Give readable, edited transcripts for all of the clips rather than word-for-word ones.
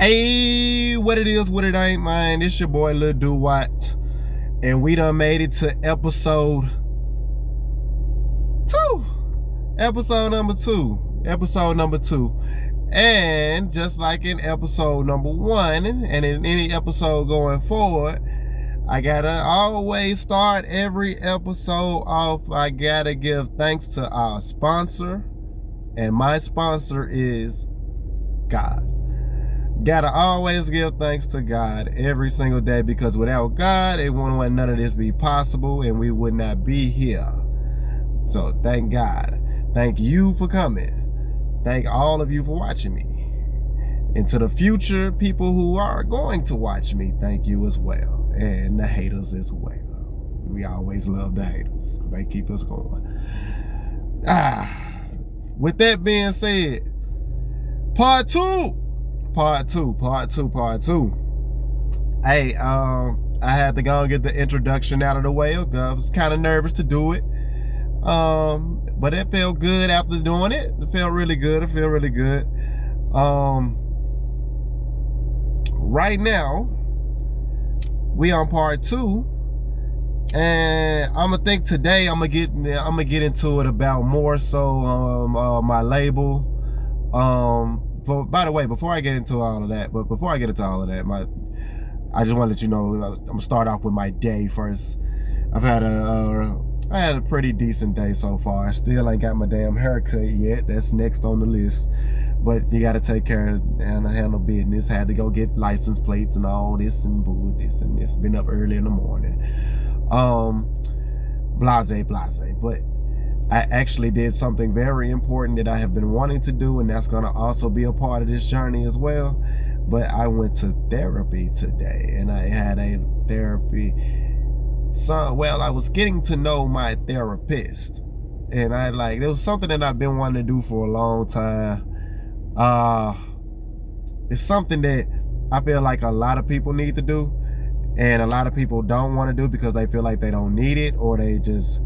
Hey, what it is, what it ain't, man. It's your boy Lil Do What, and we done made it to episode 2. Episode number 2. Episode number 2. And just like in episode number 1, and in any episode going forward, I gotta always start every episode off. I gotta give thanks to our sponsor, and my sponsor is God. Gotta always give thanks to God every single day, because without God, it wouldn't none of this be possible, and we would not be here. So thank God. Thank you for coming. Thank all of you for watching me. And to the future people who are going to watch me, thank you as well. And the haters as well. We always love the haters because they keep us going. With that being said, part two. Hey, I had to go and get the introduction out of the way. I was kind of nervous to do it. But it felt good after doing it. It felt really good. Right now, we on part 2. And I'm gonna think today I'm gonna get into it about more so my label. By the way, before I get into all of that, I just want to let you know, I'm gonna start off with my day first. I had a pretty decent day so far. I still ain't got my damn haircut yet. That's next on the list. But you got to take care of and handle business. Had to go get license plates and all this and boo this and this. Been up early in the morning. Blase. But I actually did something very important that I have been wanting to do, and that's going to also be a part of this journey as well. But I went to therapy today, and I had a therapy. I was getting to know my therapist, and it was something that I've been wanting to do for a long time. It's something that I feel like a lot of people need to do, and a lot of people don't want to do because they feel like they don't need it, or they just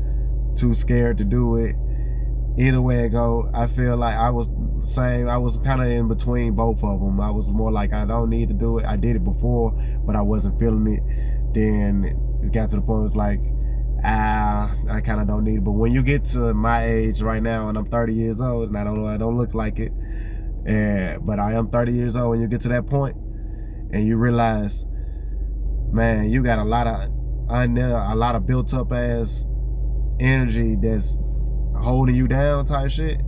too scared to do it. Either way it go, I feel like I was kind of in between both of them. I was more like, I don't need to do it. I did it before, but I wasn't feeling it. Then it got to the point, it was like, I kind of don't need it. But when you get to my age right now, and I'm 30 years old, and I don't look like it, but I am 30 years old, when you get to that point and you realize, man, you got a lot of built up ass energy that's holding you down type shit,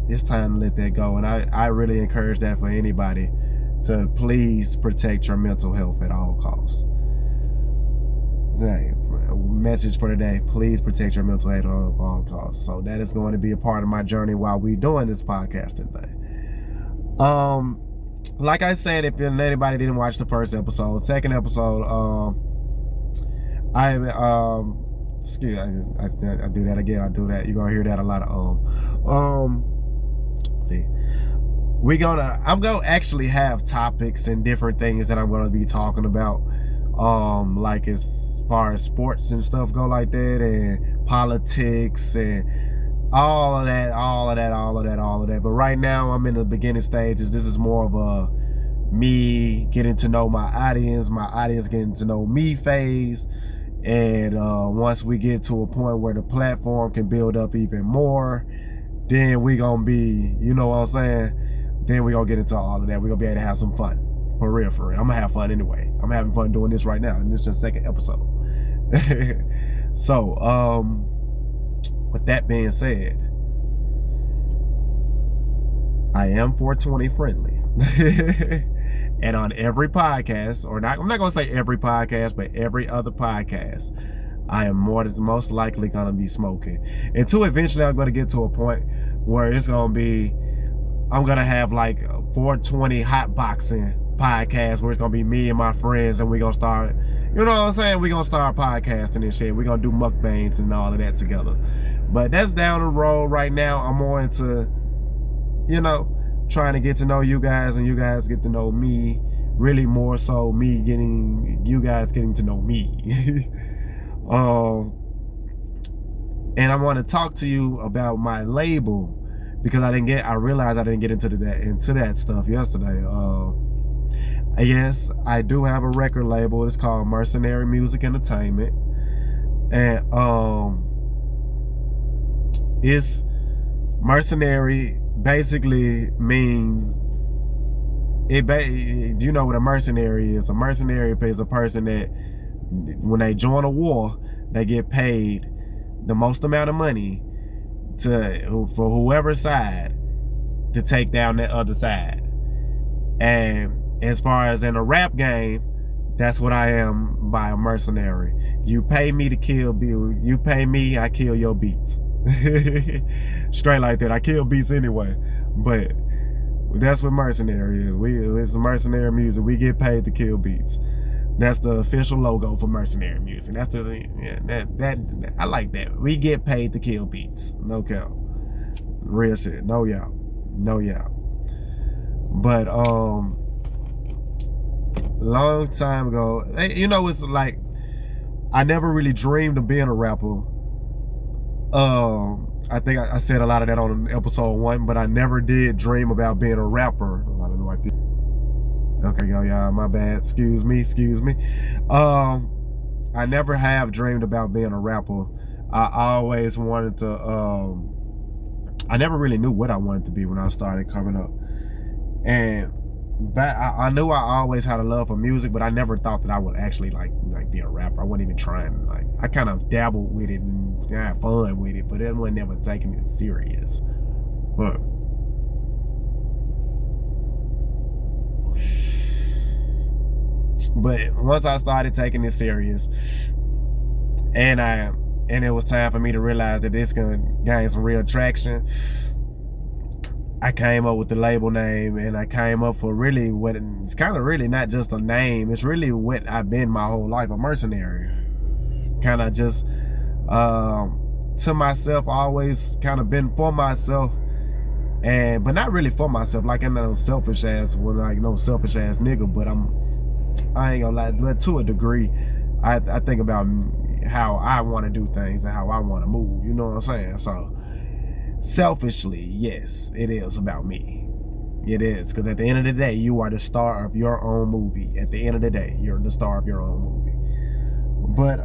it's time to let that go. And I really encourage that for anybody, to please protect your mental health at all costs. Message for today: please protect your mental health at all costs. So that is going to be a part of my journey while we doing this podcasting thing. Like I said, if anybody didn't watch the first episode, second episode, I do that again. I do that. You're gonna hear that a lot of see. I'm gonna actually have topics and different things that I'm gonna be talking about. Like as far as sports and stuff go like that, and politics and all of that. But right now I'm in the beginning stages. This is more of a me getting to know my audience getting to know me phase. And once we get to a point where the platform can build up even more, then we gonna be, you know what I'm saying? Then we gonna get into all of that. We're gonna be able to have some fun. For real. I'm gonna have fun anyway. I'm having fun doing this right now, and this is just the second episode. So, with that being said, I am 420 friendly. And on every podcast, I'm not gonna say every podcast, but every other podcast, I am most likely gonna be smoking. Until eventually I'm gonna get to a point where it's gonna be, I'm gonna have like a 420 hot boxing podcast where it's gonna be me and my friends, and we're gonna start, you know what I'm saying? We're gonna start podcasting and shit. We're gonna do mukbangs and all of that together. But that's down the road. Right now, I'm more into, trying to get to know you guys, and you guys get to know me. Really more so you guys getting to know me. And I want to talk to you about my label, because I realized I didn't get into that stuff yesterday. Yes, I do have a record label. It's called Mercenary Music Entertainment. And it's mercenary basically means you know what a mercenary is. A mercenary is a person that when they join a war, they get paid the most amount of money for whoever side to take down that other side. And as far as in a rap game, that's what I am by a mercenary. You pay me to kill Bill. You pay me, I kill your beats. Straight like that. I kill beats anyway. But that's what mercenary is. It's mercenary music. We get paid to kill beats. That's the official logo for mercenary music. That's that I like that. We get paid to kill beats. No cap. Real shit. No y'all. No y'all. But long time ago, you know, it's like I never really dreamed of being a rapper. I think I said a lot of that on episode 1, but I never did dream about being a rapper. I don't know what I did. Okay, y'all, my bad. Excuse me. I never have dreamed about being a rapper. I always wanted to. I never really knew what I wanted to be when I started coming up, and I knew I always had a love for music, but I never thought that I would actually like be a rapper. I wasn't even trying. Like, I kind of dabbled with it and had fun with it, but I wasn't never taking it serious. But once I started taking it serious, and it was time for me to realize that this gonna gain some real traction, I came up with the label name, and I came up for really what it's kind of really not just a name. It's really what I've been my whole life, a mercenary. Kind of just to myself, always kind of been for myself, but not really for myself. Like, I'm no selfish ass, no selfish ass nigga. But I ain't gonna lie, but to a degree, I think about how I want to do things and how I want to move. You know what I'm saying? So selfishly, yes, it is about me. It is, because at the end of the day, you are the star of your own movie. At the end of the day, you're the star of your own movie. But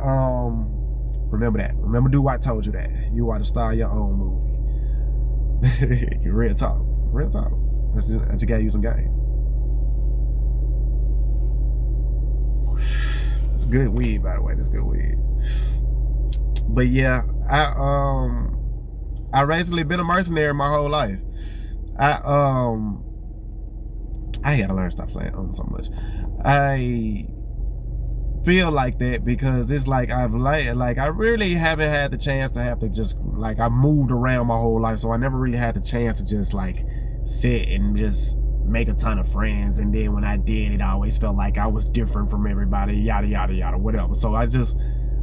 remember that. Remember, I told you that. You are the star of your own movie. Real talk. Real talk. I just gotta use some game. It's good weed, by the way. That's good weed. But yeah, I basically been a mercenary my whole life. I gotta learn to stop saying so much. I feel like that because it's like I really haven't had the chance to have to just like, I moved around my whole life, so I never really had the chance to just like sit and just make a ton of friends. And then when I did, it always felt like I was different from everybody, yada yada yada, whatever. So I just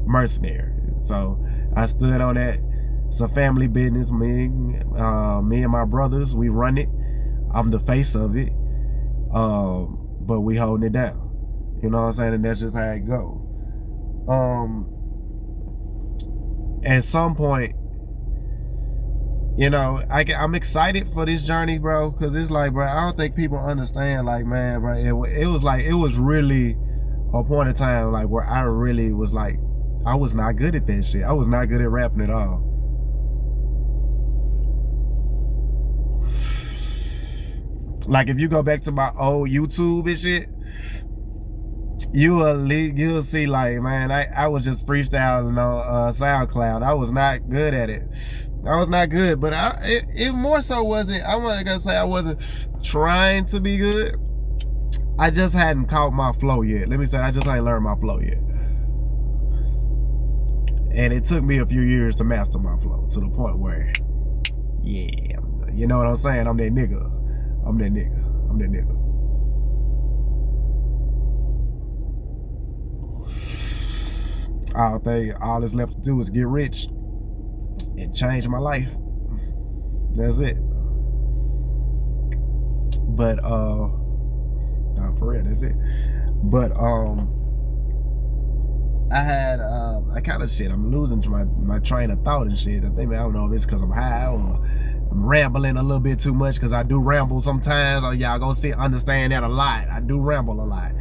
mercenary. So I stood on that. It's a family business. Me and my brothers, we run it. I'm the face of it, but we holding it down. You know what I'm saying? And that's just how it go. At some point, you know, I'm excited for this journey, bro, because it's like, bro, I don't think people understand, like, man, bro, it was really a point in time, like, where I really was like, I was not good at that shit. I was not good at rapping at all. Like, if you go back to my old YouTube and shit, you'll see, like, man, I was just freestyling on SoundCloud. I was not good at it. I was not good, but it more so wasn't, I'm not gonna say I wasn't trying to be good. I just hadn't caught my flow yet. Let me say, I just ain't learned my flow yet. And it took me a few years to master my flow to the point where, yeah, you know what I'm saying? I'm that nigga. I'm that nigga. I'm that nigga. I think all that's left to do is get rich and change my life. That's it. But nah, for real, that's it. But I kind of shit, I'm losing my train of thought and shit. I think, I don't know if it's because I'm high or I'm rambling a little bit too much because I do ramble sometimes. Oh, y'all gonna understand that a lot. I do ramble a lot.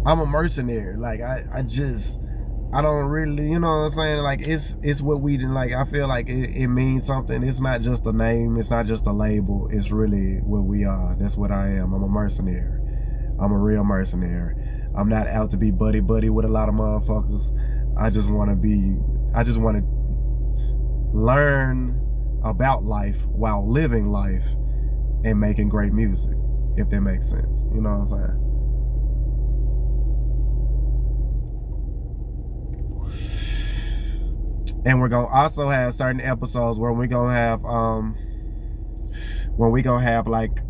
I'm a mercenary. Like I don't really, you know what I'm saying? Like it's what we did. Like I feel like it means something. It's not just a name. It's not just a label. It's really what we are. That's what I am. I'm a mercenary. I'm a real mercenary. I'm not out to be buddy with a lot of motherfuckers. I just want to learn about life while living life and making great music, if that makes sense. You know what I'm saying? And we're gonna also have certain episodes where we're gonna have like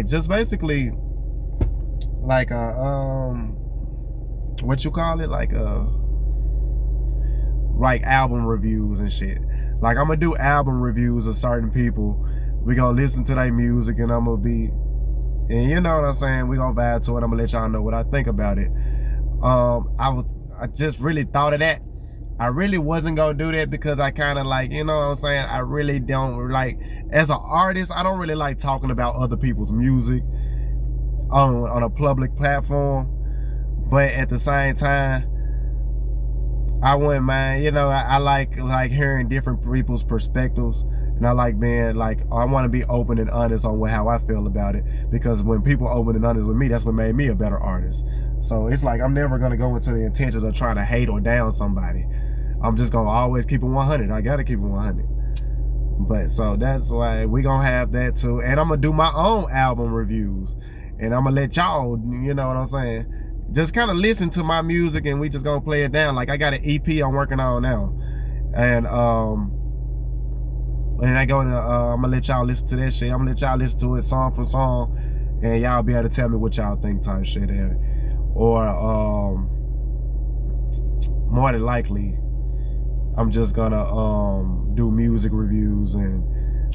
just basically like a what you call it, like album reviews and shit. Like I'm gonna do album reviews of certain people. We're gonna listen to their music and and you know what I'm saying, we're gonna vibe to it. I'm gonna let y'all know what I think about it. I just really thought of that. I really wasn't gonna do that because I kind of like, you know what I'm saying, I really don't like, as an artist, I don't really like talking about other people's music on a public platform. But at the same time, I wouldn't mind, you know, I like hearing different people's perspectives, and I like being like, I want to be open and honest on how I feel about it, because when people are open and honest with me, that's what made me a better artist. So it's like I'm never gonna go into the intentions of trying to hate or down somebody. I'm just gonna always keep it 100. I gotta keep it 100. But so that's why we gonna have that too, and I'm gonna do my own album reviews, and I'm gonna let y'all, you know what I'm saying, just kind of listen to my music, and we just gonna play it down. Like I got an EP I'm working on now, and I'm gonna let y'all listen to that shit. I'm gonna let y'all listen to it song for song, and y'all be able to tell me what y'all think type shit. Or more than likely, I'm just gonna do music reviews and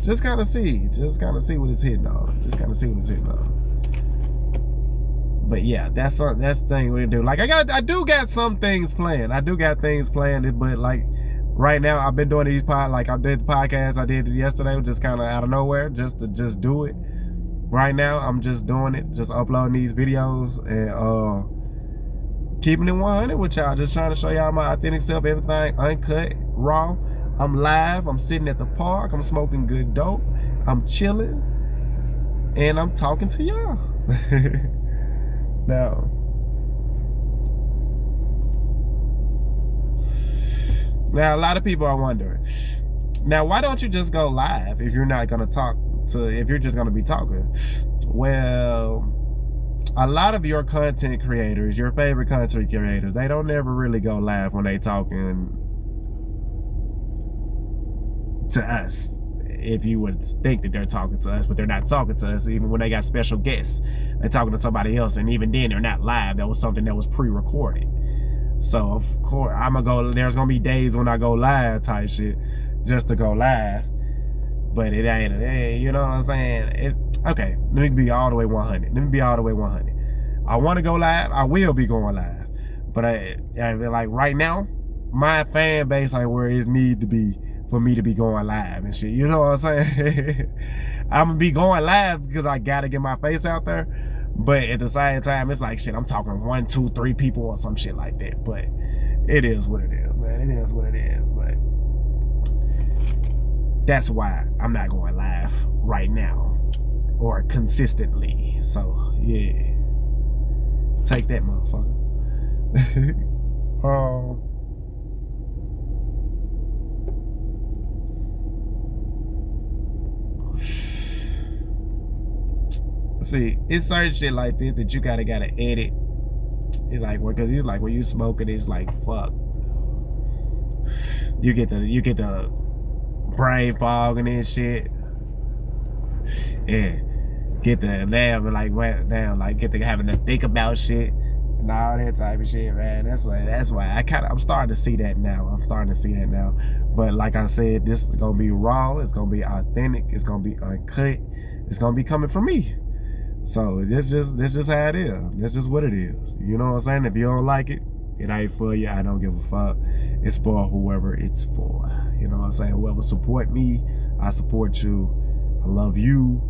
just kind of see what it's hitting on. But yeah, that's the thing we do. Like I do got some things planned. I do got things planned, but like right now I've been doing these like I did the podcast I did it yesterday, just kind of out of nowhere, just to do it. Right now I'm just doing it, just uploading these videos and keeping it 100 with y'all, just trying to show y'all my authentic self, everything uncut, raw. I'm live, I'm sitting at the park, I'm smoking good dope, I'm chilling, and I'm talking to y'all. Now a lot of people are wondering, now why don't you just go live if you're not gonna if you're just gonna be talking? Well, a lot of your content creators, your favorite content creators, they don't ever really go live when they talking to us. If you would think that they're talking to us, but they're not talking to us. Even when they got special guests, they're talking to somebody else, and even then they're not live. That was something that was pre-recorded. So of course there's gonna be days when I go live type shit, just to go live. But it ain't, you know what I'm saying? Okay, let me be all the way 100. I want to go live. I will be going live. But I like right now, my fan base ain't where it needs to be for me to be going live and shit. You know what I'm saying? I'm gonna be going live because I gotta get my face out there. But at the same time, it's like shit, I'm talking 1, 2, 3 people or some shit like that. But it is what it is, man. It is what it is. But that's why I'm not going live right now or consistently. So yeah, take that, motherfucker. See, it's certain shit like this that you gotta edit. It's like, because he's like, when you smoking, it's like, fuck. You get the brain fog and this shit. Yeah, get the damn like get to having to think about shit and all that type of shit, man. That's why I'm starting to see that now. But like I said, this is gonna be raw. It's gonna be authentic. It's gonna be uncut. It's gonna be coming from me. So this just how it is. That's just what it is. You know what I'm saying? If you don't like it, It ain't for you. I don't give a fuck. It's for whoever it's for. You know what I'm saying? Whoever support me, I support you. I love you.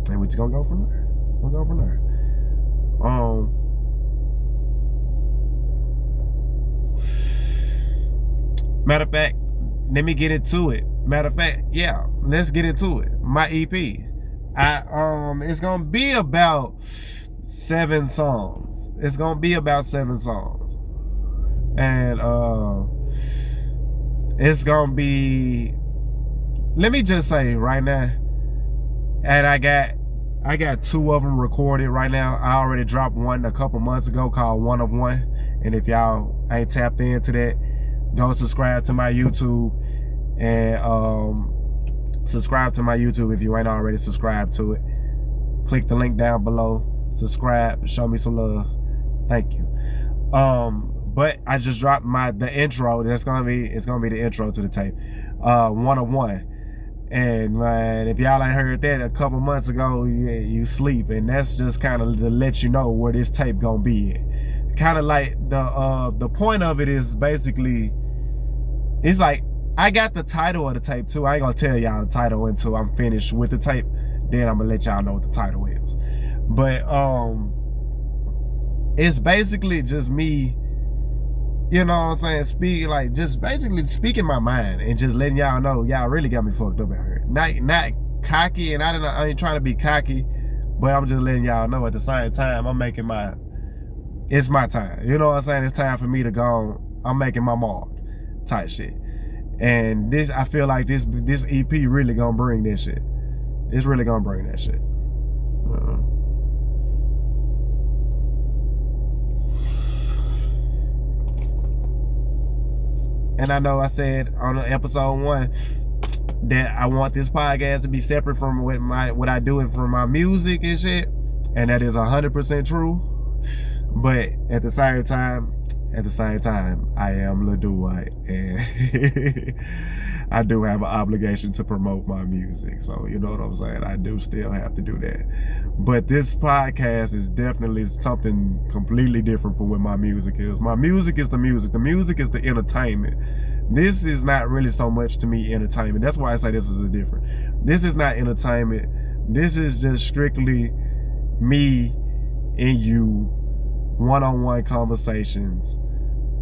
And we're just gonna go from there. We'll go from there. Matter of fact, let me get into it. Matter of fact, yeah, let's get into it. My EP. It's gonna be about 7 songs. It's gonna be about 7 songs. And it's gonna be, let me just say right now, and I got 2 of them recorded right now. I already dropped one a couple months ago called One of One. And if y'all ain't tapped into that, go subscribe to my YouTube and subscribe to my YouTube if you ain't already subscribed to it. Click the link down below. Subscribe. Show me some love. Thank you. But I just dropped the intro. It's gonna be the intro to the tape. One of One. And man, if y'all ain't heard that a couple months ago, yeah, you sleep. And that's just kind of to let you know where this tape gonna be at. Kind of like the point of it is basically, it's like I got the title of the tape too. I ain't gonna tell y'all the title until I'm finished with the tape. Then I'm gonna let y'all know what the title is. But it's basically just me, you know what I'm saying, just basically speaking my mind and just letting y'all know y'all really got me fucked up out here. Not cocky, and I ain't trying to be cocky, but I'm just letting y'all know at the same time it's my time. You know what I'm saying? It's time for me to go on. I'm making my mark type shit. And I feel like this EP really gonna bring this shit. It's really gonna bring that shit. And I know I said on episode 1 that I want this podcast to be separate from what I do from my music and shit, and that is 100% true. But at the same time, I am Lil White, and I do have an obligation to promote my music. So you know what I'm saying? I do still have to do that. But this podcast is definitely something completely different from what my music is. My music is the music. The music is the entertainment. This is not really so much to me entertainment. That's why I say this is a different. This is not entertainment. This is just strictly me and you, one-on-one conversations,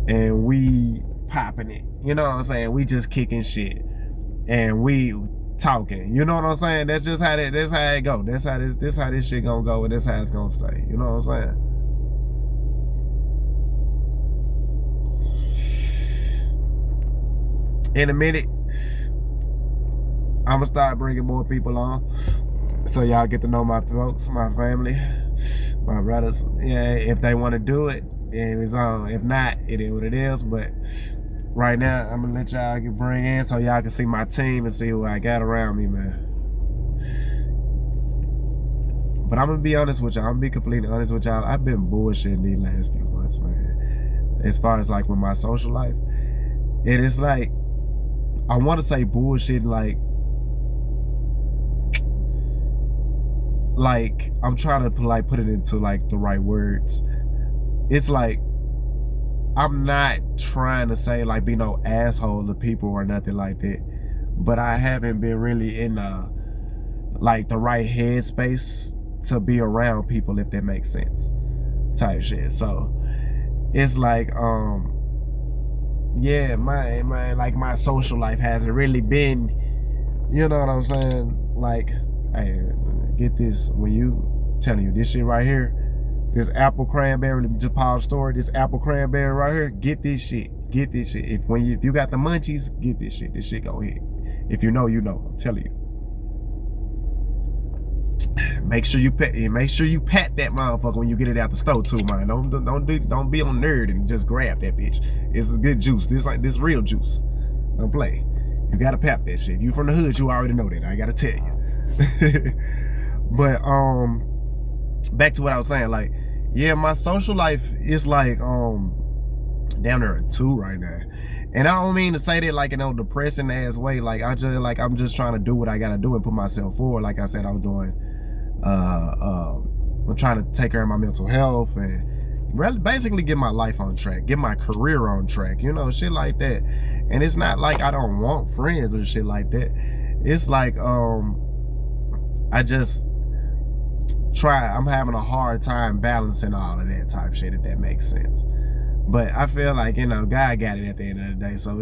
and we popping it. You know what I'm saying? We just kicking shit and we talking. You know what I'm saying? That's just how it go. That's how this shit gonna go, and that's how it's gonna stay. You know what I'm saying? In a minute, I'm gonna start bringing more people on, so y'all get to know my folks, my family, my brothers. Yeah, if they want to do it, then it's on. If not, it is what it is. But right now, I'm gonna let y'all bring in so y'all can see my team and see who I got around me, man. But I'm gonna be honest with y'all. I'm gonna be completely honest with y'all. I've been bullshitting these last few months, man. As far as like with my social life, it is like, I want to say bullshit, like I'm trying to put it into like the right words. It's like, I'm not trying to say like be no asshole to people or nothing like that, but I haven't been really in like the right headspace to be around people, if that makes sense, type shit. So it's like yeah, my social life hasn't really been, you know what I'm saying, like, hey, get this, when you telling you this shit right here, this apple cranberry, let me just pause story, this apple cranberry right here, get this shit. If you got the munchies, get this shit gonna hit. If you know, you know, I'm telling you. Make sure you pat that motherfucker when you get it out the store too, man. Don't be on nerd and just grab that bitch. It's good juice. This real juice. Don't play. You gotta pap that shit. If you from the hood, you already know that. I gotta tell you. But back to what I was saying. Like, yeah, my social life is like down there at 2 right now. And I don't mean to say that like in a depressing ass way. Like I'm just trying to do what I gotta do and put myself forward. Like I said, I was doing I'm trying to take care of my mental health and basically get my life on track, get my career on track, you know, shit like that. And it's not like I don't want friends or shit like that. It's like I just I'm having a hard time balancing all of that type shit, if that makes sense. But I feel like, you know, God got it at the end of the day, so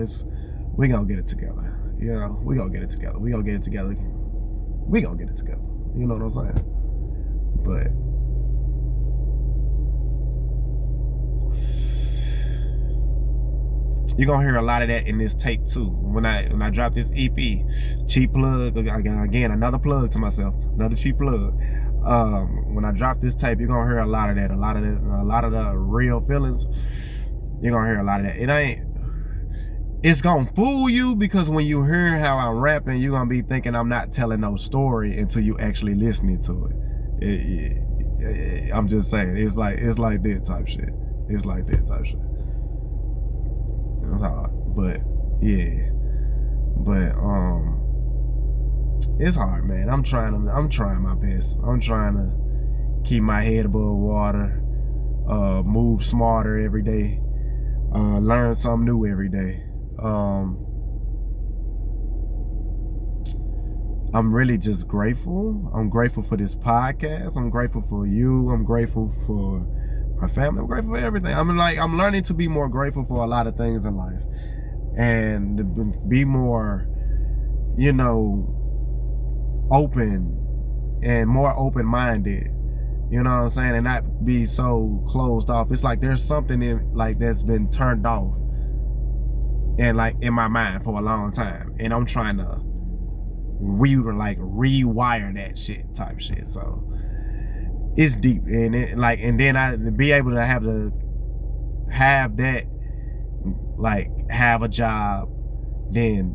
we gonna get it together. You know, we gonna get it together. We gonna get it together. We gonna get it together. You know what I'm saying? But you're gonna hear a lot of that in this tape too. When I drop this EP, cheap plug again, another plug to myself, another cheap plug. When I drop this tape, you're gonna hear a lot of that, a lot of the real feelings. You're gonna hear a lot of that. It's gonna fool you, because when you hear how I'm rapping, you're gonna be thinking I'm not telling no story until you actually listening to it. I'm just saying, it's like that type shit. It's like that type shit. It's hard, but yeah, but it's hard, man. I'm trying my best. I'm trying to keep my head above water, move smarter every day, learn something new every day. I'm really just grateful. I'm grateful for this podcast. I'm grateful for you. I'm grateful for my family. I'm grateful for everything. I'm learning to be more grateful for a lot of things in life, and to be more, you know, open and more open-minded. You know what I'm saying? And not be so closed off. It's like there's something that's been turned off and in my mind for a long time, and I'm trying to rewire that shit type shit. So it's deep, and then I be able to have that, have a job, then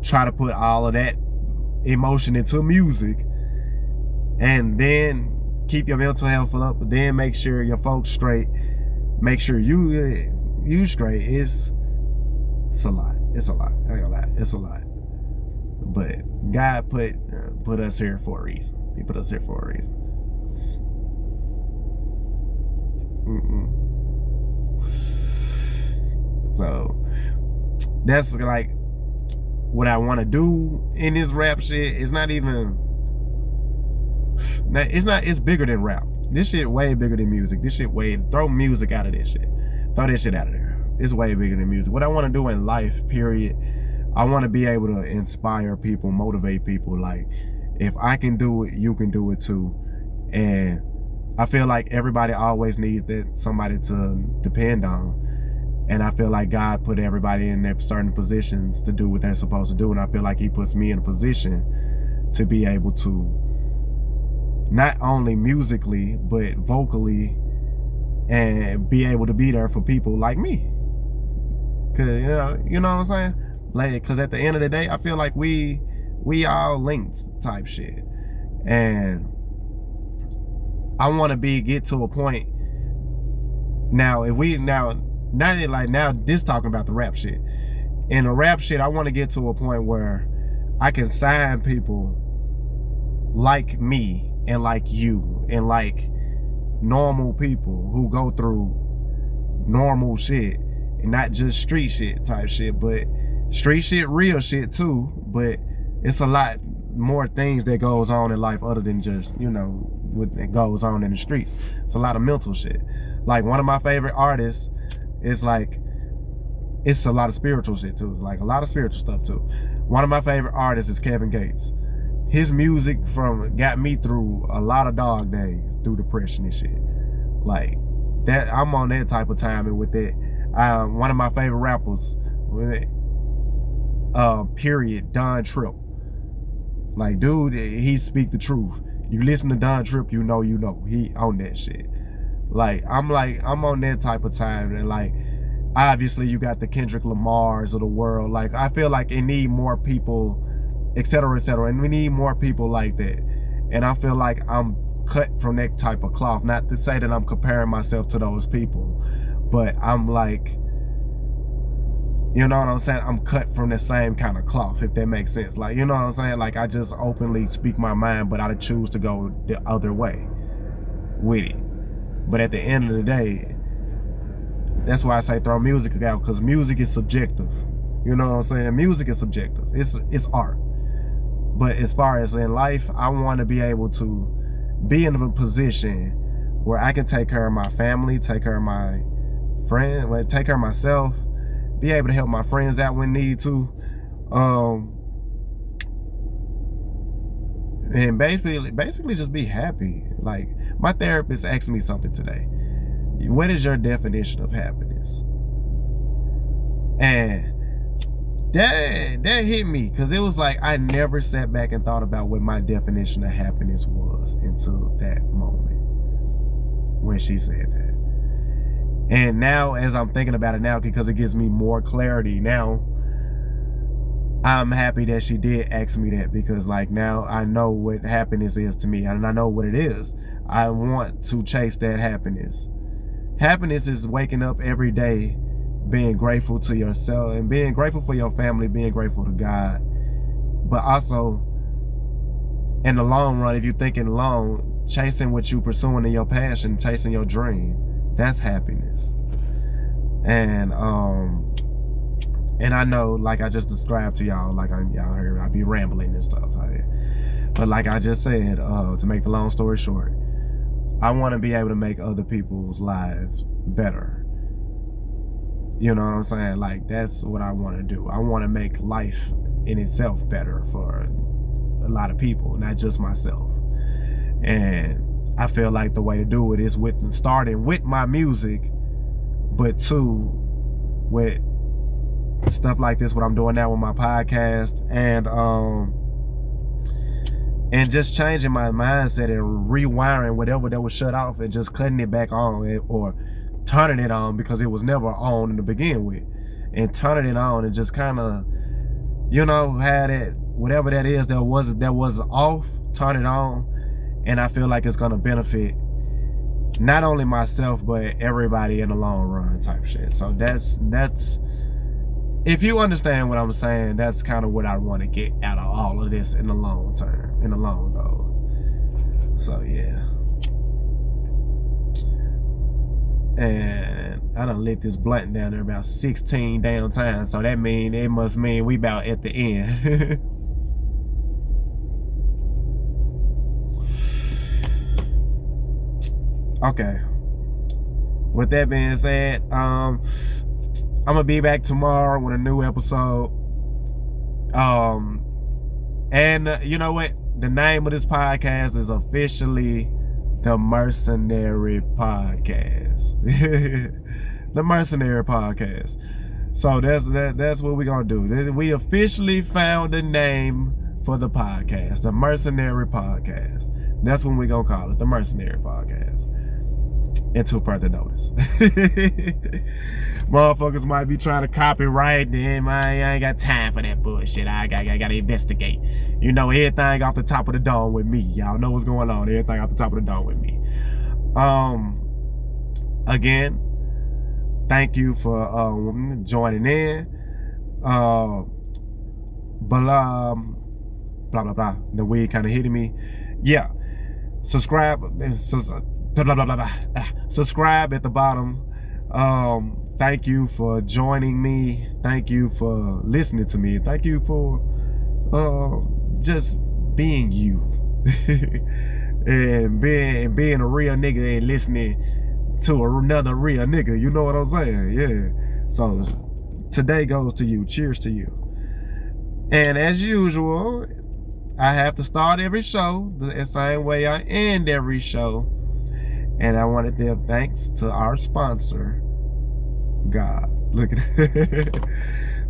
try to put all of that emotion into music, and then keep your mental health up, but then make sure your folks straight, make sure you straight. It's a lot. It's a lot. I ain't gonna lie. It's a lot. But God put us here for a reason. He put us here for a reason. So that's like what I want to do in this rap shit. It's bigger than rap. This shit way bigger than music. This shit throw music out of this shit. Throw that shit out of there. It's way bigger than music. What I want to do in life, period, I want to be able to inspire people, motivate people. Like, if I can do it, you can do it too. And I feel like everybody always needs somebody to depend on. And I feel like God put everybody in their certain positions to do what they're supposed to do. And I feel like he puts me in a position to be able to, not only musically, but vocally, and be able to be there for people like me. Cause you know what I'm saying? Like, cause at the end of the day, I feel like we all linked type shit. And I want to get to a point now, now this talking about the rap shit. In the rap shit, I want to get to a point where I can sign people like me and like you and like normal people who go through normal shit, and not just street shit type shit, but street shit, real shit too. But it's a lot more things that goes on in life other than just, what goes on in the streets. It's a lot of mental shit. Like, one of my favorite artists is it's a lot of spiritual shit too. It's like a lot of spiritual stuff too. One of my favorite artists is Kevin Gates. His music got me through a lot of dog days, through depression and shit. Like that, I'm on that type of timing with that. One of my favorite rappers, period, Don Tripp. Like, dude, he speak the truth. You listen to Don Tripp, you know he on that shit. Like, I'm on that type of time, and like, obviously you got the Kendrick Lamars of the world. Like, I feel like it need more people, etc., and we need more people like that. And I feel like I'm cut from that type of cloth. Not to say that I'm comparing myself to those people, but I'm like, you know what I'm saying? I'm cut from the same kind of cloth, if that makes sense. Like, you know what I'm saying? Like, I just openly speak my mind, but I choose to go the other way with it. But at the end of the day, That's why I say throw music out, because music is subjective. You know what I'm saying? Music is subjective. It's art. But as far as in life, I want to be able to be in a position where I can take care of my family, take care of my friends, take care of myself, be able to help my friends out when need to. And basically just be happy. Like, my therapist asked me something today. What is your definition of happiness? And that hit me, because it was like I never sat back and thought about what my definition of happiness was until that moment when she said that. And now, as I'm thinking about it now, because it gives me more clarity now, I'm happy that she did ask me that, because like now I know what happiness is to me, and I know what it is. I want to chase that happiness. Happiness is waking up every day being grateful to yourself and being grateful for your family, being grateful to God. But also, in the long run, if you're thinking long, chasing what you pursuing in your passion, chasing your dream, that's happiness. And I know, like I just described to y'all, like y'all heard, I be rambling and stuff. But like I just said, to make the long story short, I want to be able to make other people's lives better. You know what I'm saying? Like, that's what I want to do. I want to make life in itself better for a lot of people, not just myself. And I feel like the way to do it is starting with my music, but two, with stuff like this, what I'm doing now with my podcast, and just changing my mindset and rewiring whatever that was shut off and just cutting it back on, or turning it on, because it was never on to begin with, and turning it on and just kind of, you know, had it, whatever that is that was off, turn it on. And I feel like it's gonna benefit not only myself but everybody in the long run, type shit. So that's if you understand what I'm saying, that's kind of what I want to get out of all of this in the long term, in the long goal. So yeah. And I done lit this blunt down there about 16 damn times, so that must mean we about at the end. Okay. With that being said, I'm gonna be back tomorrow with a new episode. And you know what? The name of this podcast is officially the Mercenary Podcast. The Mercenary Podcast. So that's what we're gonna do. We officially found a name for the podcast, the Mercenary Podcast. That's what we're gonna call it, the Mercenary Podcast. Until further notice. Motherfuckers might be trying to copyright, and I ain't got time for that bullshit. I gotta investigate. You know, everything off the top of the dome with me. Y'all know what's going on. Everything off the top of the dome with me. Again, thank you for joining in. Blah blah blah. The weed kind of hitting me. Yeah. Subscribe. Subscribe at the bottom. Thank you for joining me. Thank you for listening to me. Thank you for just being you. and being a real nigga and listening to another real nigga. You know what I'm saying? Yeah. So today goes to you. Cheers to you. And as usual, I have to start every show the same way I end every show. And I want to give thanks to our sponsor, God. Look at it.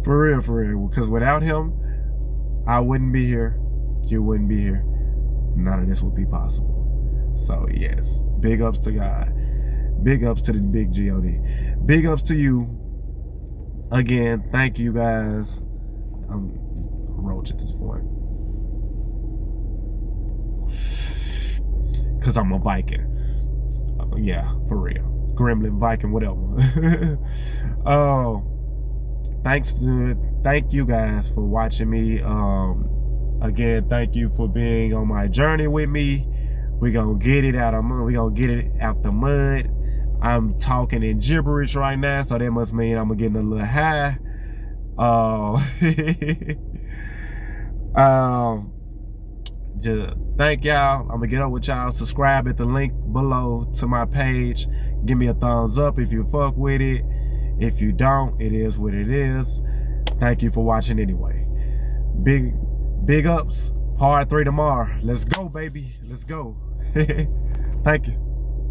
For real. Because without him, I wouldn't be here. You wouldn't be here. None of this would be possible. So yes, big ups to God. Big ups to the big G-O-D. Big ups to you. Again, thank you guys. I'm a roach at this point. Because I'm a Viking. Yeah, for real. Gremlin, Viking, whatever. Thank you guys for watching me. Again, thank you for being on my journey with me. We're gonna get it out the mud. I'm talking in gibberish right now, so that must mean I'm getting a little high. Just thank y'all. I'm gonna get up with y'all. Subscribe at the link below to my page. Give me a thumbs up if you fuck with it. If you don't, it is what it is. Thank you for watching anyway. Big ups. Part 3 tomorrow. Let's go, baby. Let's go. Thank you.